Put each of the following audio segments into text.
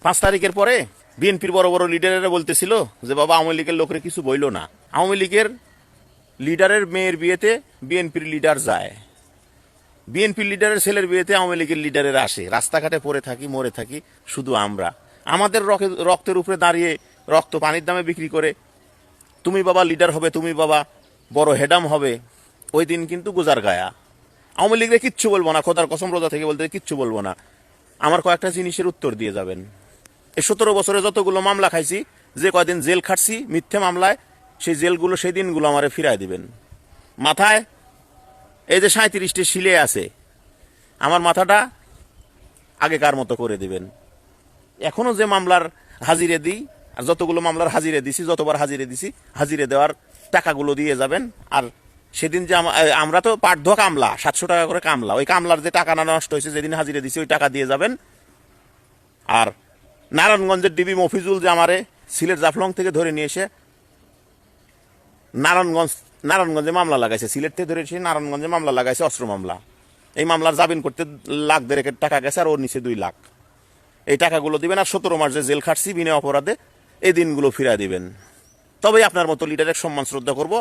5 তারিখের পরে বিএনপির বড় বড় লিডারেরা বলতেছিল যে বাবা আওয়ামী লীগের লোকের কিছু বইল না। আওয়ামী লীগের লিডারের মেয়ের বিয়েতে বিএনপির লিডার যায়, বিএনপির লিডারের ছেলের বিয়েতে আওয়ামী লীগের লিডারেরা আসে। রাস্তাঘাটে পড়ে থাকি, মরে থাকি শুধু আমরা। আমাদের রক্তের উপরে দাঁড়িয়ে রক্ত পানির দামে বিক্রি করে তুমি বাবা লিডার হবে, তুমি বাবা বড় হেডাম হবে, ওই দিন কিন্তু গুজার গায়া। আওয়ামী লীগের কিচ্ছু বলবো না, খোদার কসম রোজা থেকে বলতে কিচ্ছু বলবো না। আমার কয়েকটা জিনিসের উত্তর দিয়ে যাবেন। এই 17 বছরে যতগুলো মামলা খাইছি, যে কয়দিন জেল খাটছি মিথ্যে মামলায়, সেই জেলগুলো সেই দিনগুলো আমারে ফিরায় দিবেন। মাথায় এই যে 37টি শিলে আছে, আমার মাথাটা আগেকার মতো করে দিবেন। এখনো যে মামলার হাজিরে দিই, আর যতগুলো মামলার হাজিরে দিছি, যতবার হাজিরে দিছি, হাজিরে দেওয়ার টাকাগুলো দিয়ে যাবেন। আর সেদিন যে আমরা তো পাট ধোয়া কামলা, 700 টাকা করে কামলা, ওই কামলার যে টাকা না নষ্ট হয়েছে যেদিন হাজিরে দিছি, ওই টাকা দিয়ে যাবেন। আর নারায়ণগঞ্জের ডিবি মফিজুল যে আমারে সিলেট জাফলং থেকে ধরে নিয়ে এসে নারায়ণগঞ্জে মামলা লাগাইছে, সিলেট থেকে ধরে এসে নারায়ণগঞ্জে মামলা লাগাইছে, অস্ত্র মামলা। এই মামলার জামিন করতে 1.5 লাখ টাকা গেছে, আর ওর নিচে 2 লাখ। এই টাকাগুলো দিবেন, আর 17 মাস যে জেল খাটছি বিনা অপরাধে, এই দিনগুলো ফিরিয়ে দিবেন। তবেই আপনার মতো লিডারের সম্মান শ্রদ্ধা করব,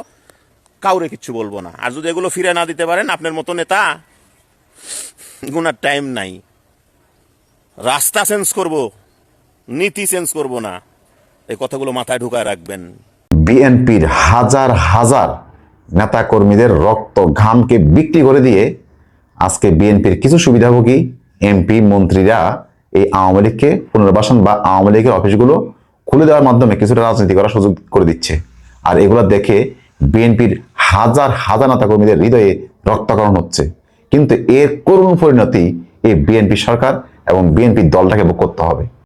কাউরে কিচ্ছু বলবো না। আর যদি এগুলো ফিরে না দিতে পারেন, আপনার মতো নেতা গুনার টাইম নাই। রাস্তা চেঞ্জ করব, নীতি চেঞ্জ করব না। এই কথাগুলো মাথায় ঢুকায় রাখবেন। বিএনপির হাজার হাজার নেতাকর্মীদের রক্ত ঘামকে বিক্রি করে দিয়ে আজকে বিএনপির কিছু সুবিধাভোগী এমপি মন্ত্রীরা এই আওয়ামী লীগকে পুনর্বাসন বা আওয়ামী লীগের অফিসগুলো খুলে দেওয়ার মাধ্যমে কিছুটা রাজনীতি করার সুযোগ করে দিচ্ছে। আর এগুলো দেখে বিএনপির হাজার হাজার নেতাকর্মীদের হৃদয়ে রক্তকরণ হচ্ছে। কিন্তু এর করুণ পরিণতি এই বিএনপি সরকার এবং বিএনপি দলটাকে ভোগ করতে হবে।